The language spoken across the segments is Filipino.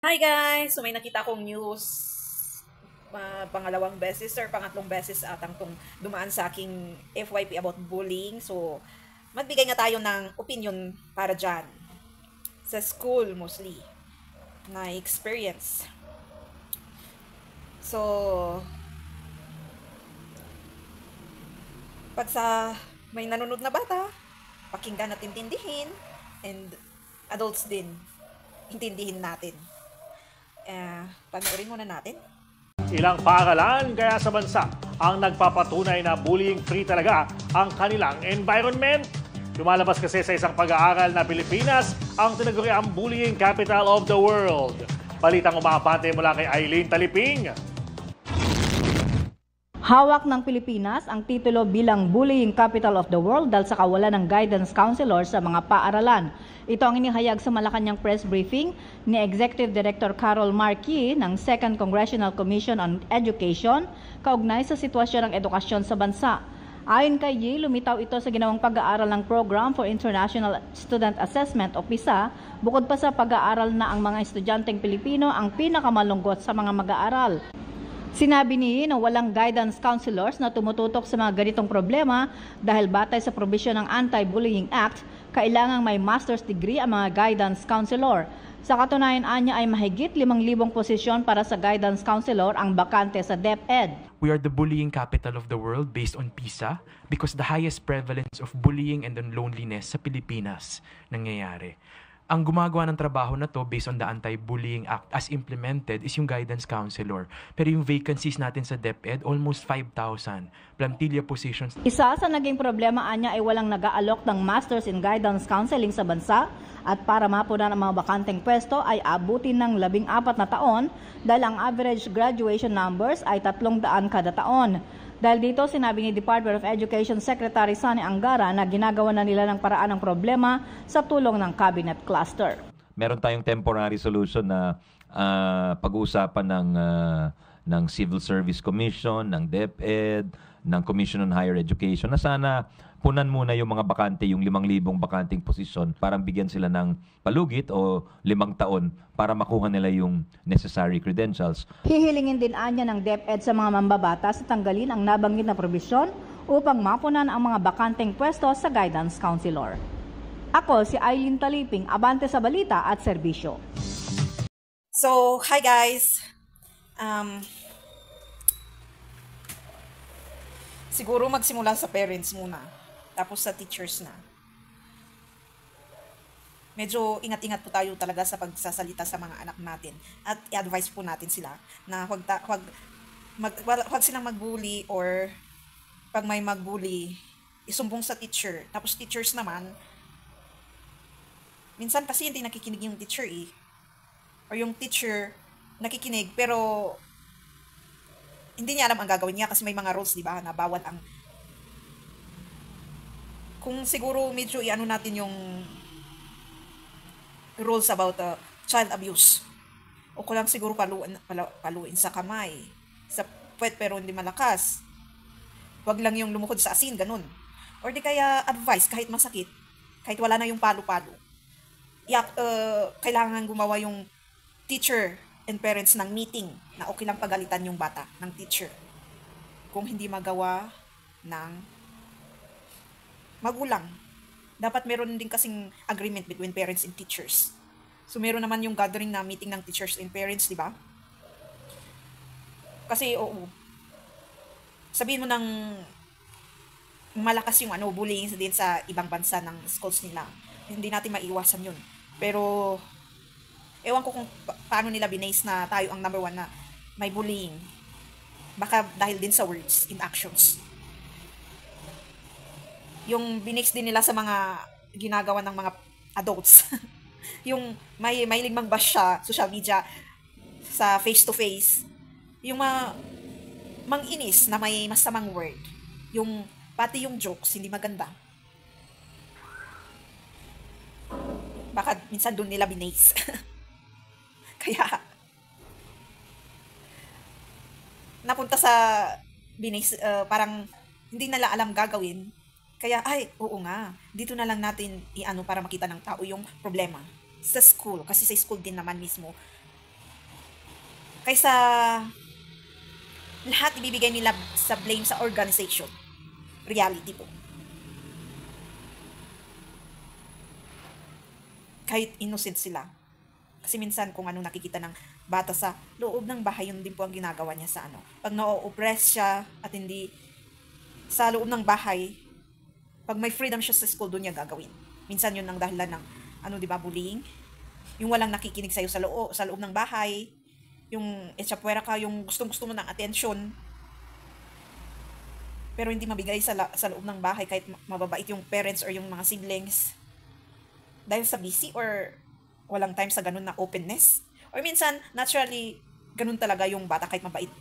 Hi guys! So may nakita akong news pangalawang beses or pangatlong beses atang tong dumaan sa aking FYP about bullying. So magbigay nga tayo ng opinion para dyan. Sa school mostly na experience. So pag sa may nanonood na bata, pakinggan at intindihin, and adults din, intindihin natin. Panoorin muna natin. Ilang paaralan kaya sa bansa ang nagpapatunay na bullying-free talaga ang kanilang environment. Lumalabas kasi sa isang pag-aaral na Pilipinas ang tinaguriang bullying capital of the world. Balitang umabante mula kay Eileen Taliping. Hawak ng Pilipinas ang titulo bilang Bullying Capital of the World dahil sa kawalan ng guidance counselor sa mga paaralan. Ito ang inihayag sa Malacanang press briefing ni Executive Director Carol Marquis ng 2nd Congressional Commission on Education kaugnay sa sitwasyon ng edukasyon sa bansa. Ayon kay Yi, lumitaw ito sa ginawang pag-aaral ng Program for International Student Assessment o PISA, bukod pa sa pag-aaral na ang mga estudyanteng Pilipino ang pinakamalungkot sa mga mag-aaral. Sinabi ni na walang guidance counselors na tumututok sa mga ganitong problema dahil batay sa probisyon ng Anti-Bullying Act, kailangang may master's degree ang mga guidance counselor. Sa katunayan anya ay mahigit 5,000 posisyon para sa guidance counselor ang bakante sa DepEd. We are the bullying capital of the world based on PISA because the highest prevalence of bullying and loneliness sa Pilipinas nangyayari. Ang gumagawa ng trabaho na to based on the Anti-Bullying Act as implemented is yung guidance counselor. Pero yung vacancies natin sa DepEd, almost 5,000 plantilla positions. Isa sa naging problema anya ay walang nag-aalok ng Masters in Guidance Counseling sa bansa at para mapunan ang mga bakanteng pwesto ay abutin ng 14 na taon dahil ang average graduation numbers ay 300 kada taon. Dahil dito, sinabi ni Department of Education Secretary Sani Angara na ginagawa na nila ng paraan ng problema sa tulong ng cabinet cluster. Meron tayong temporary solution na pag-uusapan ng Civil Service Commission, ng DepEd, ng Commission on Higher Education na sana punan muna yung mga bakante, yung 5,000 bakanting posisyon, parang bigyan sila ng palugit o 5 taon para makuha nila yung necessary credentials. Hihilingin din anya ng DepEd sa mga mambabata sa tanggalin ang nabanggit na probisyon upang mapunan ang mga bakanteng pwesto sa guidance counselor. Ako si Eileen Taliping, abante sa balita at serbisyo. So, hi guys! Siguro magsimula sa parents muna, tapos sa teachers na. Medyo ingat-ingat po tayo talaga sa pagsasalita sa mga anak natin at i-advise po natin sila na wag silang mag-bully, or pag may mag-bully, isumbong sa teacher. Tapos teachers naman, minsan kasi hindi nakikinig yung teacher or yung teacher nakikinig pero hindi niya alam ang gagawin niya kasi may mga rules, di ba, na bawal ang... Kung siguro medyo iano natin yung rules about child abuse. O ko lang siguro paluin sa kamay, sa puwet pero hindi malakas. Wag lang yung lumukod sa asin, ganun. Or di kaya advice, kahit masakit, kahit wala na yung palo-palo. Kailangan gumawa yung teacher and parents ng meeting na okay lang pagalitan yung bata ng teacher kung hindi magawa ng magulang. Dapat meron din kasing agreement between parents and teachers. So meron naman yung gathering na meeting ng teachers and parents, di ba? Kasi sabihin mo ng malakas yung bullying din sa ibang bansa ng schools nila. Hindi natin maiwasan yun. Pero ewan ko kung paano nila binase na tayo ang number 1 na may bullying. Baka dahil din sa words in actions. Yung binase din nila sa mga ginagawa ng mga adults. Yung may ligmang bash siya, social media, sa face-to-face. Yung mang-inis na may masamang word. Yung pati yung jokes, hindi maganda. Baka minsan doon nila binase. Kaya, napunta sa parang hindi nila alam gagawin. Kaya, oo nga, dito na lang natin para makita ng tao yung problema sa school. Kasi sa school din naman mismo, kaysa lahat ibibigay nila sa blame sa organization. Reality po. Kahit innocent sila. Kasi minsan kung anong nakikita ng bata sa loob ng bahay, yun din po ang ginagawa niya sa ano. Pag na-oppress siya at hindi sa loob ng bahay, pag may freedom siya sa school, doon niya gagawin. Minsan yun ang dahilan ng, di ba, bullying. Yung walang nakikinig sa'yo sa loob ng bahay. Yung etsapuera ka, yung gustong-gusto mo ng attention. Pero hindi mabigay sa loob ng bahay kahit mababait yung parents or yung mga siblings. Dahil sa busy or walang time sa ganun na openness. Or minsan, naturally, ganun talaga yung bata kahit mabait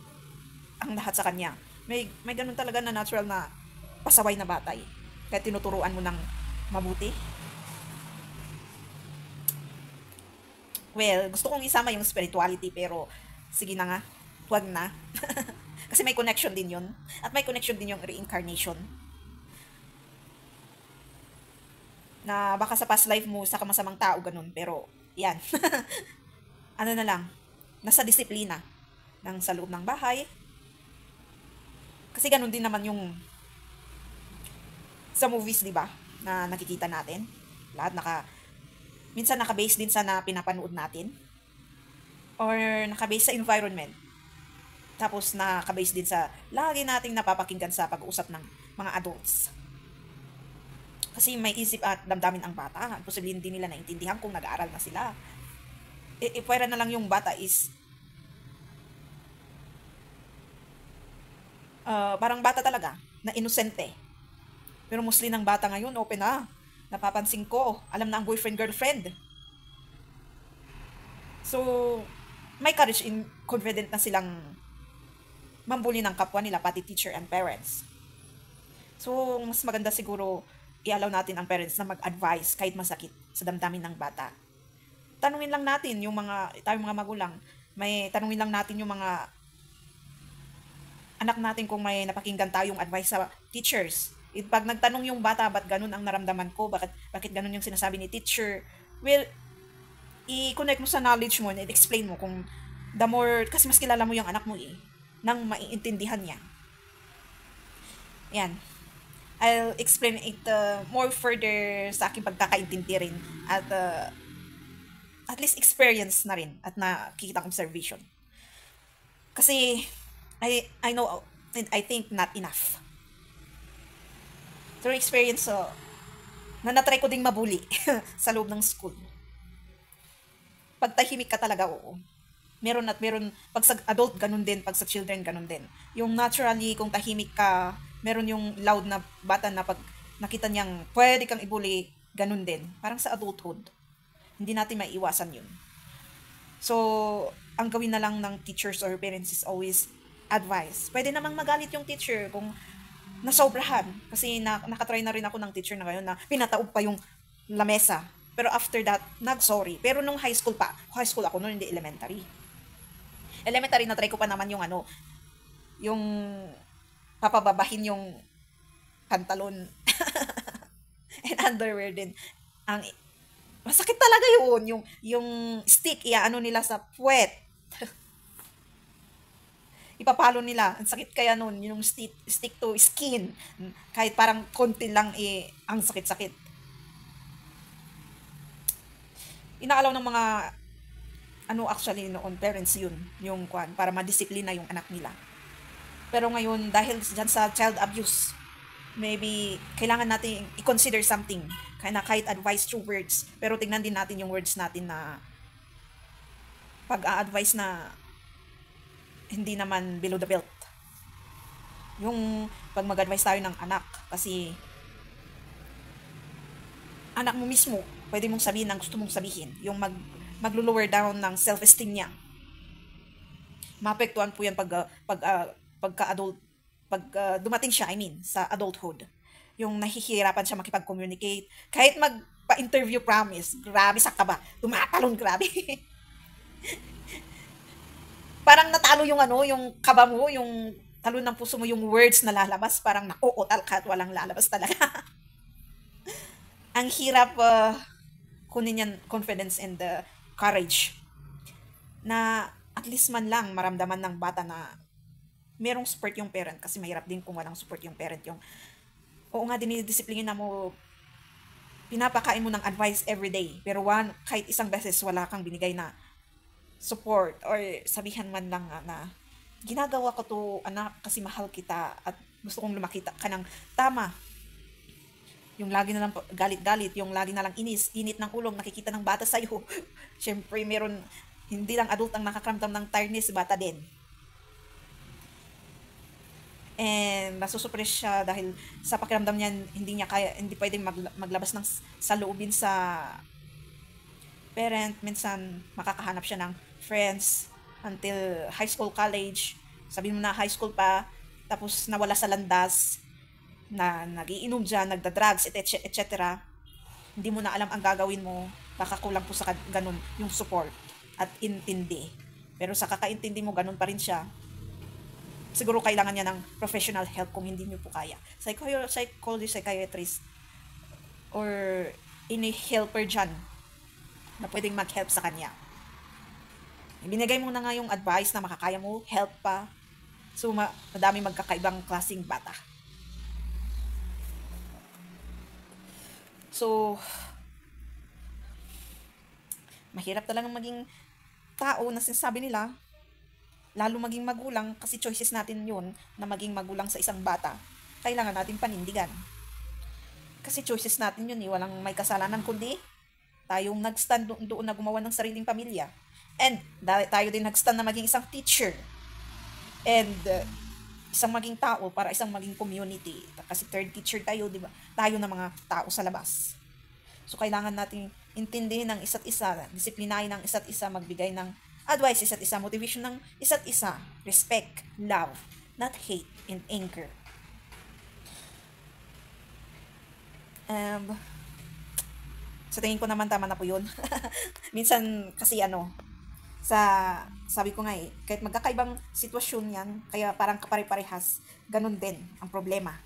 ang lahat sa kanya. May ganun talaga na natural na pasaway na bata eh. Kahit tinuturuan mo ng mabuti. Well, gusto kong isama yung spirituality pero sige na nga, huwag na. Kasi may connection din yun. At may connection din yung reincarnation. Na baka sa past life mo sa kamasamang tao ganun. Pero, yan. Ano na lang, nasa disiplina ng sa loob ng bahay. Kasi ganun din naman yung sa movies, di ba? Na nakikita natin. Lahat minsan naka-base din sa na pinapanood natin. Or naka-base sa environment. Tapos naka-base din sa lagi nating napapakinggan sa pag-uusap ng mga adults. Kasi may isip at damdamin ang bata. Posible hindi nila naintindihan kung nag-aaral na sila. Pwera na lang yung bata is parang bata talaga, na inosente. Pero mostly ng bata ngayon, open na. Napapansin ko, alam na ang boyfriend-girlfriend. So, may courage in confident na silang mambuli ng kapwa nila, pati teacher and parents. So, mas maganda siguro i-allow natin ang parents na mag-advise kahit masakit sa damdamin ng bata. Tanungin lang natin yung tayong mga magulang, tanungin lang natin yung mga anak natin kung may napakinggan tayong advice sa teachers. Pag nagtanong yung bata, ba't ganun ang naramdaman ko? Bakit ganun yung sinasabi ni teacher? Well, i-connect mo sa knowledge mo and explain mo kung the more, kasi mas kilala mo yung anak mo nang maiintindihan niya. Yan. I'll explain it more further sa aking pagkakaintindi rin at least experience na rin at nakikitang observation. Kasi I know and I think not enough. Through experience, na-try ko ding mabuli sa loob ng school. Pag tahimik ka talaga, oo. Meron, pag sa adult, ganun din. Pag sa children, ganun din. Yung naturally, kung tahimik ka, meron yung loud na bata na pag nakita niyang pwede kang ibuli, ganun din. Parang sa adulthood. Hindi natin maiiwasan yun. So, ang gawin na lang ng teachers or parents is always advice. Pwede namang magalit yung teacher kung nasobrahan. Kasi nakatry na rin ako ng teacher na ngayon na pinataob pa yung lamesa. Pero after that, nag-sorry. Pero nung high school ako, nung hindi elementary. Elementary, na-try ko pa naman yung yung papababahin yung pantalon and underwear din. Masakit talaga yun. Yung stick, nila sa puwet. Ipapalo nila. Ang sakit kaya nun, yung stick to skin. Kahit parang konti lang, ang sakit-sakit. Inaalaw ng mga, actually noon, parents yun, yung para madisiplina yung anak nila. Pero ngayon, dahil dyan sa child abuse, maybe, kailangan natin i-consider something. Kahit advice through words. Pero tingnan din natin yung words natin na pag-a-advise na hindi naman below the belt. Yung pag mag-advise tayo ng anak, kasi anak mo mismo, pwede mong sabihin ang gusto mong sabihin. Yung maglo-lower down ng self-esteem niya. Maapektuhan po yan pagka-adult, pag dumating siya, sa adulthood. Yung nahihirapan siya makipag-communicate. Kahit magpa-interview, promise, grabe sa kaba. Tumatalon, grabe. Parang natalo yung yung kaba mo, yung talon ng puso mo, yung words na lalabas, parang nauutal ka at walang lalabas talaga. Ang hirap kunin yan, confidence and courage. Na at at least man lang maramdaman ng bata na merong support yung parent, kasi mahirap din kung walang support yung parent. Yung, oo nga, dinidisiplina mo, pinapakain mo ng advice everyday, pero kahit isang beses wala kang binigay na support or sabihan man lang na ginagawa ko to, anak, kasi mahal kita at gusto kong lumakita ka ng tama. Yung lagi na lang galit-galit, yung lagi na lang init ng ulong, nakikita ng bata sa'yo. Siyempre, hindi lang adult ang nakakaramdam ng tiredness, bata din. And nasusurprise siya dahil sa pakiramdam niya, hindi pwedeng maglabas ng saloobin sa parent. Minsan, makakahanap siya ng friends until high school, college. Sabihin mo na high school pa, tapos nawala sa landas, na nagiinom dyan, nagda-drugs, etc. Hindi mo na alam ang gagawin mo. Baka kulang po sa ganun yung support at intindi. Pero sa kakaintindi mo, ganun pa rin siya. Siguro kailangan niya ng professional help kung hindi niyo po kaya. Psychologist, psychiatrist, or any helper dyan na pwedeng mag-help sa kanya. Ibinigay mo na nga yung advice na makakaya mo, help pa. So, madami magkakaibang klaseng bata. So, mahirap talagang maging tao na sinasabi nila, lalo maging magulang, kasi choices natin yun na maging magulang sa isang bata. Kailangan natin panindigan. Kasi choices natin yun, walang may kasalanan kundi tayong nag-stand doon na gumawa ng sariling pamilya. And tayo din nag-stand na maging isang teacher. And isang maging tao para isang maging community. Kasi third teacher tayo, di ba? Tayo na mga tao sa labas. So, kailangan natin intindihin ng isa't isa, disiplinahin ng isa't isa, magbigay ng advice isa't isa, motivation ng isa't isa, respect, love, not hate and anger. Sa tingin ko naman tama na po yun. Minsan kasi sabi ko nga kahit magkakaibang sitwasyon yan, kaya parang kapare-parehas, ganun din ang problema.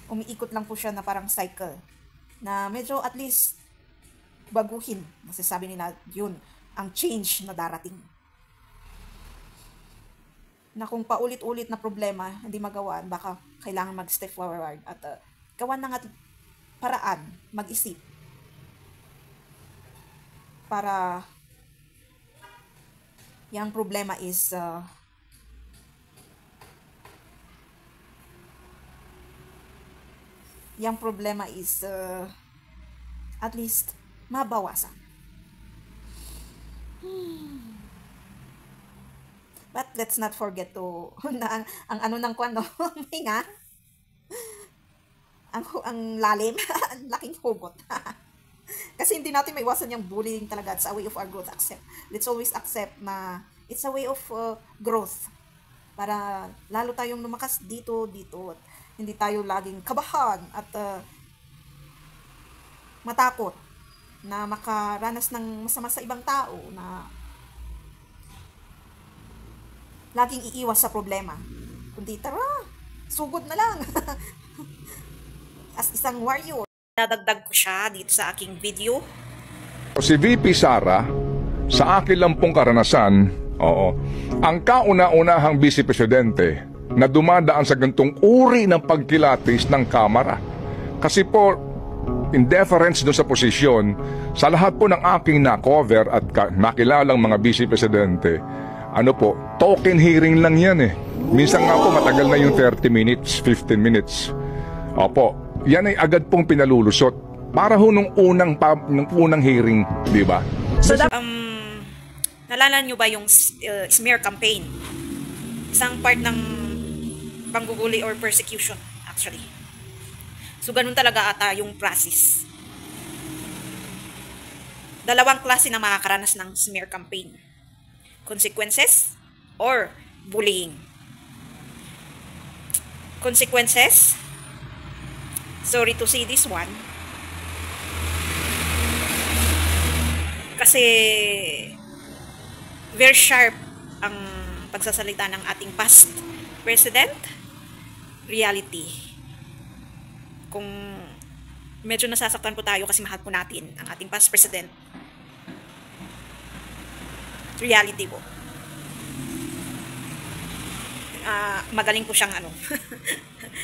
Umiikot lang po siya na parang cycle, na medyo at least baguhin. Nasasabi nila yun, ang change na darating. Na kung paulit-ulit na problema, hindi magawaan, baka kailangan mag-step forward at gawan ng paraan, mag-isip para yung problema is at least mabawasan. But let's not forget to na ang ano ng kwano, may nga ang lalim, ang laking hugot. Kasi hindi natin maiwasan yung bullying talaga. It's a way of our growth. Let's always accept na it's a way of growth. Para lalo tayong lumakas dito. At hindi tayo laging kabahan at matakot na makaranas ng masama sa ibang tao, na laging iiwas sa problema. Kundi tara, sugod na lang. As isang warrior. Nadagdag ko siya dito sa aking video. Si VP Sara, sa akin lang pong karanasan, ang kauna-unahang Vice Presidente na dumadaan sa gantong uri ng pagkilatis ng Kamara. Kasi po, in deference doon sa posisyon, sa lahat po ng aking na-cover at nakilalang mga Vice Presidente, token hearing lang yan eh. Minsan nga po matagal na yung 30 minutes, 15 minutes. Opo, yan ay agad pong pinalulusot para ho nung unang hearing, di ba? So, nalala nyo ba yung smear campaign? Isang part ng pangguguli or persecution, actually. So, ganun talaga ata yung process. Dalawang klase na makakaranas ng smear campaign. Consequences or bullying. Consequences, sorry to say this one, kasi very sharp ang pagsasalita ng ating past president. Reality, kung medyo nasasaktan po tayo kasi mahal po natin ang ating past president, reality po. Magaling po siyang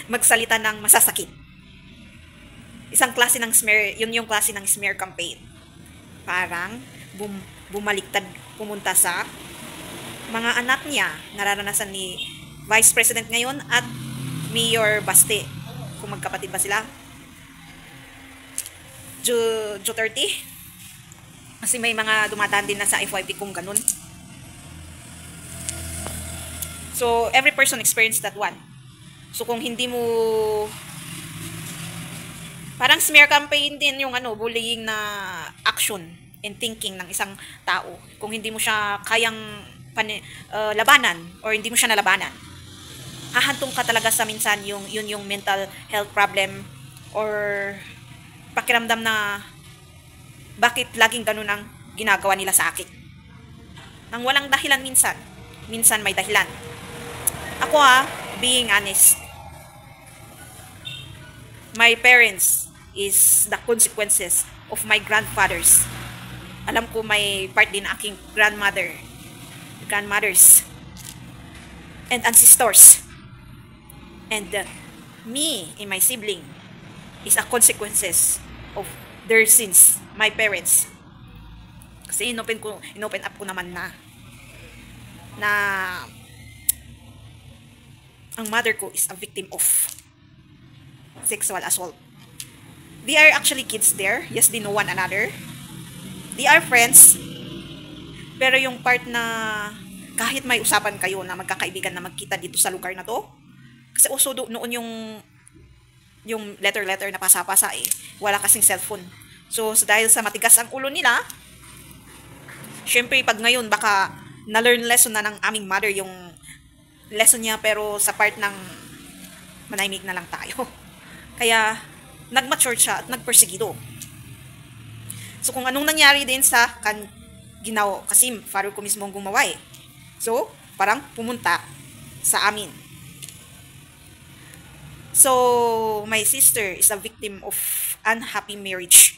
magsalita ng masasakit. Isang klase ng smear, yun yung klase ng smear campaign. Parang bumaliktad pumunta sa mga anak niya, nararanasan ni Vice President ngayon at Mayor Baste. Kung magkapatid ba sila? Duterte. Kasi may mga dumadaan din na sa FYP kung ganun. So, every person experienced that one. So, kung hindi mo... Parang smear campaign din yung bullying na action and thinking ng isang tao. Kung hindi mo siya kayang labanan or hindi mo siya nalabanan, hahantong ka talaga sa minsan yun yung mental health problem or pakiramdam na bakit laging ganun ang ginagawa nila sa akin. Nang walang dahilan minsan. Minsan may dahilan. Ako being honest, my parents is the consequences of my grandfathers. Alam ko may part din aking grandmothers, and ancestors. And me and my sibling is a consequences of their sins, my parents. Kasi inopen up ko naman na ang mother ko is a victim of sexual assault. They are actually kids there. Yes, they know one another. They are friends. Pero yung part na kahit may usapan kayo na magkakaibigan na magkita dito sa lugar na to, kasi uso noon yung letter na pasa-pasa wala kasing cellphone. So dahil sa matigas ang ulo nila, syempre pag ngayon baka na-learn lesson na ng aming mother yung lesson niya, pero sa part ng manahimik na lang tayo. Kaya nag-mature siya at nagpersegido. So kung anong nangyari din sa ginawa, kasi father ko mismo ang gumawa So parang pumunta sa amin. So my sister is a victim of unhappy marriage.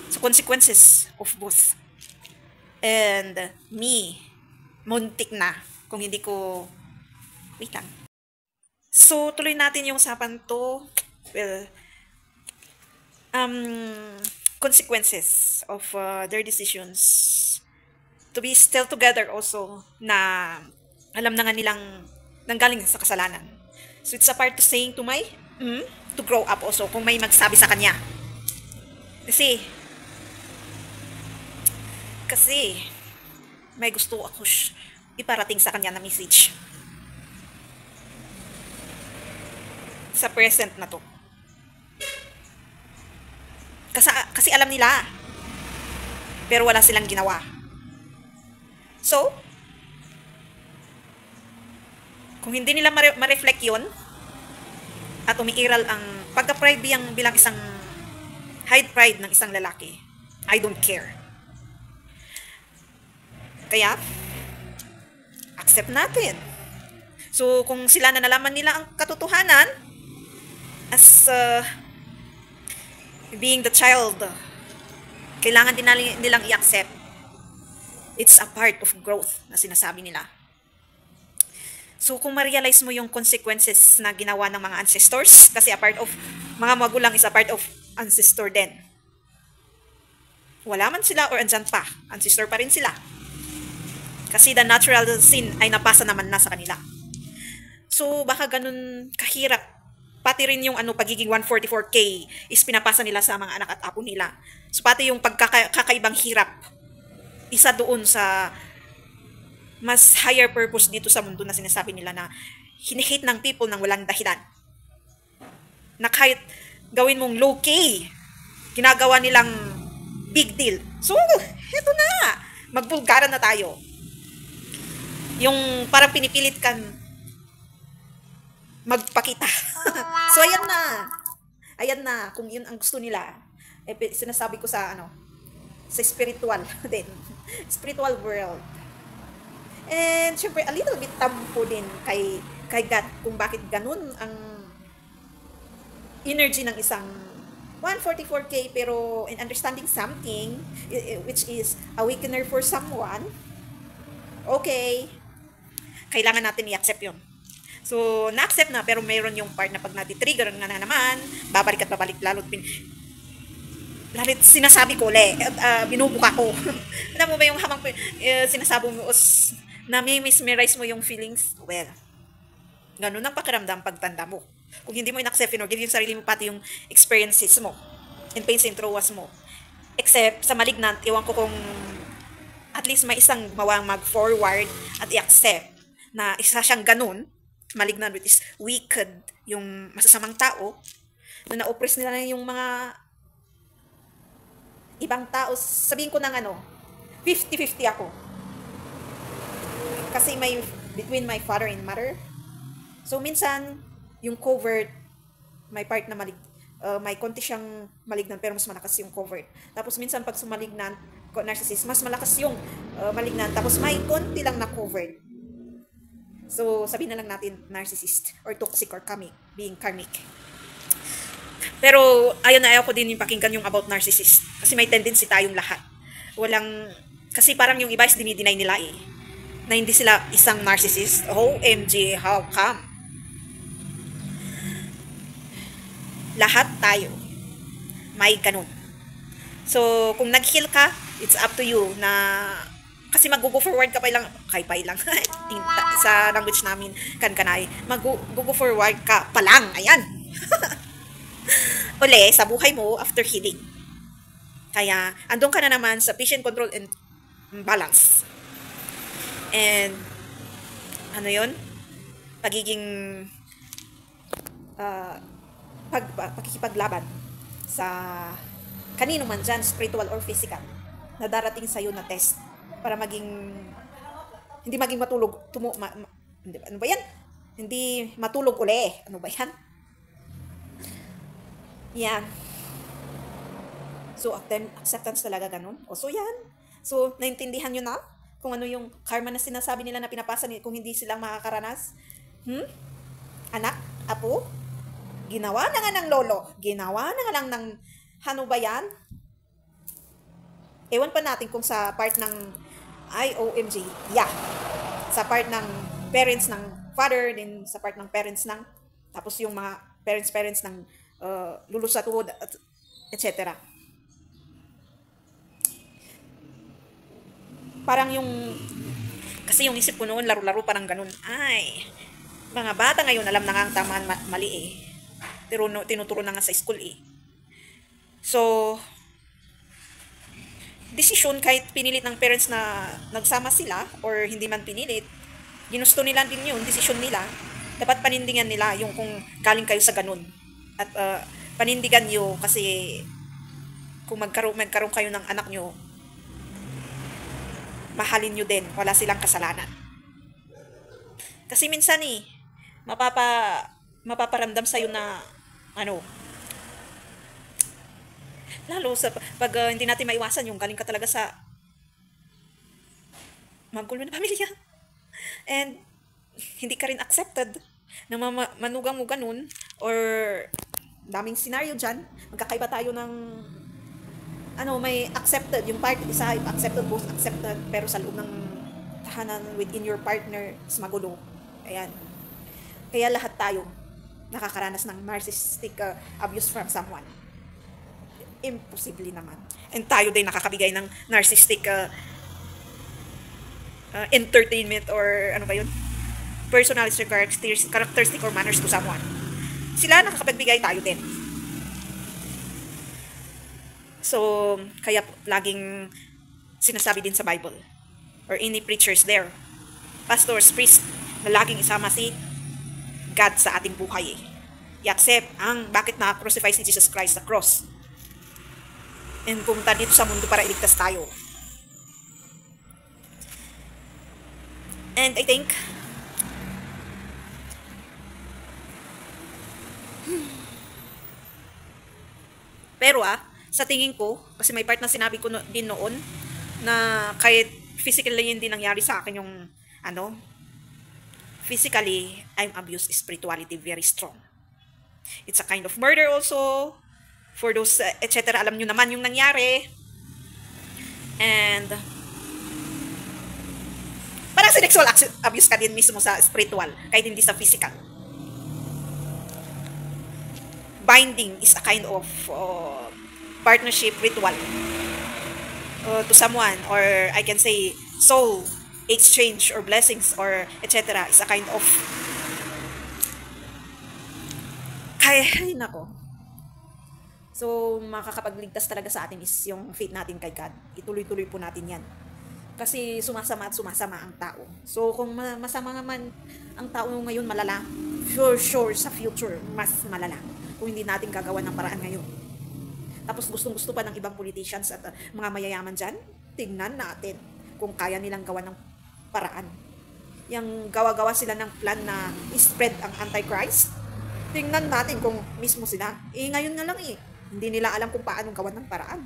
So consequences of both. And me, muntik na kung hindi ko... Wait lang. So, tuloy natin yung usapan to. Well, consequences of their decisions to be still together also na alam na nga nilang nanggaling sa kasalanan. So, it's a part to saying to to grow up also kung may magsabi sa kanya. Kasi may gusto ako iparating sa kanya na message sa present na to. Kasi alam nila, pero wala silang ginawa. So, kung hindi nila ma-reflect yun, at umiiral ang pagka-pride bilang isang hide pride ng isang lalaki, I don't care. Kaya, accept natin. So, kung sila na nalaman nila ang katotohanan, as being the child, kailangan din nilang i-accept. It's a part of growth na sinasabi nila. So, kung ma-realize mo yung consequences na ginawa ng mga ancestors, kasi a part of, mga magulang is a part of ancestor din. Wala man sila or andyan pa, ancestor pa rin sila. Kasi the natural sin ay napasa naman na sa kanila. So, baka ganun kahirap. Pati rin yung pagiging 144K is pinapasa nila sa mga anak at apo nila. So, pati yung pagkakaibang hirap, isa doon sa mas higher purpose dito sa mundo na sinasabi nila na hinihate ng people ng walang dahilan. Na kahit gawin mong low-key, ginagawa nilang big deal. So, eto na. Magbulgaran na tayo. Yung parang pinipilit kan magpakita. So, ayan na. Ayan na. Kung yun ang gusto nila. Sinasabi ko sa sa spiritual din. Spiritual world. And, syempre, a little bit tampo din kay God kung bakit ganun ang energy ng isang 144K pero in understanding something, which is a weakener for someone, okay, kailangan natin i-accept yun. So, na-accept na, pero mayroon yung part na pag nati-trigger nga na naman, babalik at babalik, lalo't sinasabi ko ulit, binubuka ko. Alam mo ba yung habang sinasabi mo, na may mesmerize mo yung feelings? Well, ganun ang pakiramdam pagtanda mo. Kung hindi mo in-accept or give yung sarili mo pati yung experiences mo, and pains and traumas mo. Except sa malignant, iwan ko kung at least may isang gumawang mag-forward at i-accept na isa siyang ganun, malignant, which is wicked, yung masasamang tao, na na-oppress nila na yung mga ibang tao. Sabihin ko ng 50-50 ako. Kasi may between my father and mother. So, minsan, yung covert, may part na may konti siyang malignant, pero mas malakas yung covert. Tapos, minsan, pag sumalignant, narcissist, mas malakas yung malignant, tapos may konti lang na covert. So, sabihin na lang natin narcissist or toxic or karmic, being karmic. Pero, ayaw ko din yung pakinggan yung about narcissist. Kasi may tendency tayong lahat. Kasi parang yung iba is dinideny nila na hindi sila isang narcissist. OMG, how come? Lahat tayo may ganun. So, kung nag-heal ka, it's up to you na kasi mag-go forward ka pa lang sa language namin kanay mag-go forward ka pa lang, ayan. Uli sa buhay mo after healing. Kaya andun ka na naman sa patient control and balance. And yun, pagiging pakikipaglaban sa kanino man dyan, spiritual or physical, na darating sa'yo na test para hindi maging matulog, ano ba yan? Hindi matulog uli. Ano ba yan? Yan. So, acceptance talaga ganun. So, yan. So, naintindihan nyo na kung ano yung karma na sinasabi nila na pinapasa kung hindi silang makakaranas? Anak? Apo? Ginawa na nga ng lolo. Ginawa na nga lang ng ano ba yan? Ewan pa natin kung sa part ng IOMG. Yeah. Sa part ng parents ng father, din sa part ng parents ng, tapos yung mga parents ng lulus sa tuhod, etc. Parang kasi yung isip ko noon, laro-laro parang ganun. Ay, mga bata ngayon, alam na nga ang tama mali Pero tinuturo na nga sa school So, desisyon kahit pinilit ng parents na nagsama sila or hindi man pinilit, ginusto nila din yun, desisyon nila. Dapat panindigan nila yung kung galing kayo sa ganun. At panindigan nyo kasi kung magkaroon kayo ng anak nyo, mahalin nyo din, wala silang kasalanan. Kasi minsan mapaparamdam sa'yo na lalo sa pag hindi natin maiwasan yung galing ka talaga sa magulo na pamilya and hindi ka rin accepted na manugang mo ganun or daming scenario dyan, magkakaiba tayo ng may accepted yung part, isa accepted, both accepted, pero sa loob ng tahanan within your partner is magulo. Ayan. Kaya lahat tayo nakakaranas ng narcissistic abuse from someone. Imposible naman. And tayo din nakakabigay ng narcissistic entertainment or personality characteristic or manners to someone. Sila nakakapagbigay, tayo din. So, kaya laging sinasabi din sa Bible or any preachers there, pastors, priests, na laging isama si God sa ating buhay. I-accept bakit na-crucify si Jesus Christ sa cross. And pumunta dito sa mundo para iligtas tayo. And I think pero sa tingin ko, kasi may part na sinabi ko din noon na kahit physically hindi nangyari sa akin yung physically I'm abused, spirituality very strong. It's a kind of murder also. for those, etc. Alam nyo naman yung nangyari. And, parang sexual abuse ka din mismo sa spiritual, kahit hindi sa physical. Binding is a kind of partnership ritual to someone, or I can say soul exchange or blessings or etc. is a kind of ay nako. So makakapagligtas talaga sa atin is yung faith natin kay God. Ituloy-tuloy po natin yan. Kasi sumasama at sumasama ang tao. So kung masama naman ang tao ngayon, malala, sure sa future mas malala kung hindi natin gagawa ng paraan ngayon. Tapos gustong-gusto pa ng ibang politicians at mga mayayaman dyan, tingnan natin kung kaya nilang gawa ng paraan. Yung gawa-gawa sila ng plan na spread ang Antichrist, tingnan natin kung mismo sila. Ngayon nga lang hindi nila alam kung paano gawa ng paraan.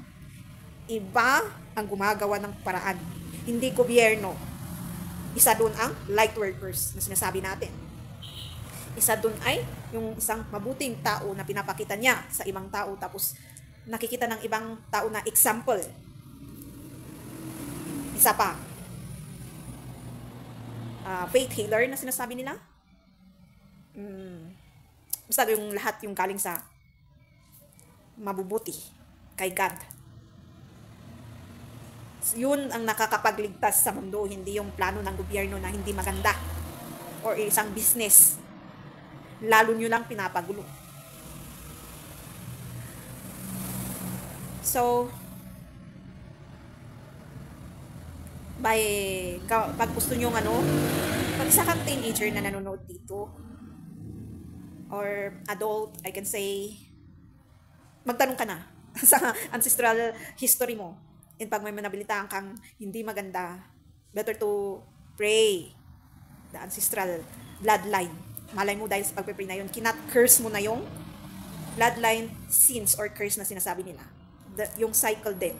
Iba ang gumagawa ng paraan, hindi gobyerno. Isa doon ang light workers na sinasabi natin. Isa doon ay yung isang mabuting tao na pinapakita niya sa ibang tao, tapos nakikita ng ibang tao na example. Isa pa, faith healer na sinasabi nila. Basta yung lahat yung galing sa mabubuti kay God. Yun ang nakakapagligtas sa mundo, hindi yung plano ng gobyerno na hindi maganda or isang business. Lalo nyo lang pinapagulo. So, pag gusto nyo pag isa kang teenager na nanonood dito, or adult, I can say, magtanong ka na sa ancestral history mo. And pag may manabilitaan kang hindi maganda, better to pray the ancestral bloodline. Malay mo dahil sa pagpe-pray na yun, kinat-curse mo na yung bloodline sins or curse na sinasabi nila. Yung cycle din.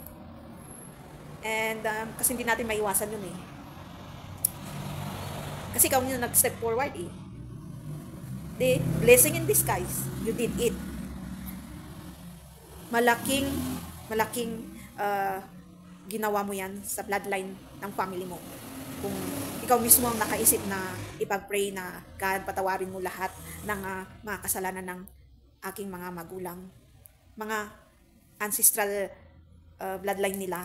And kasi hindi natin maiwasan yun Kasi ikaw nyo nag-step forward The blessing in disguise, you did it. Malaking ginawa mo yan sa bloodline ng family mo. Kung ikaw mismo ang nakaisip na ipag-pray na God, patawarin mo lahat ng mga kasalanan ng aking mga magulang, mga ancestral bloodline nila,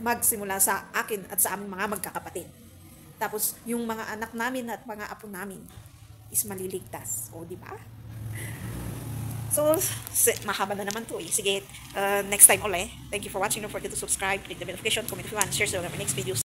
magsimula sa akin at sa aming mga magkakapatid. Tapos yung mga anak namin at mga apo namin is maliligtas. O, di ba? So, mahaba na naman to Sige, next time ulit. Thank you for watching. Don't forget to subscribe, click the notification, comment if you want, share sa my next videos.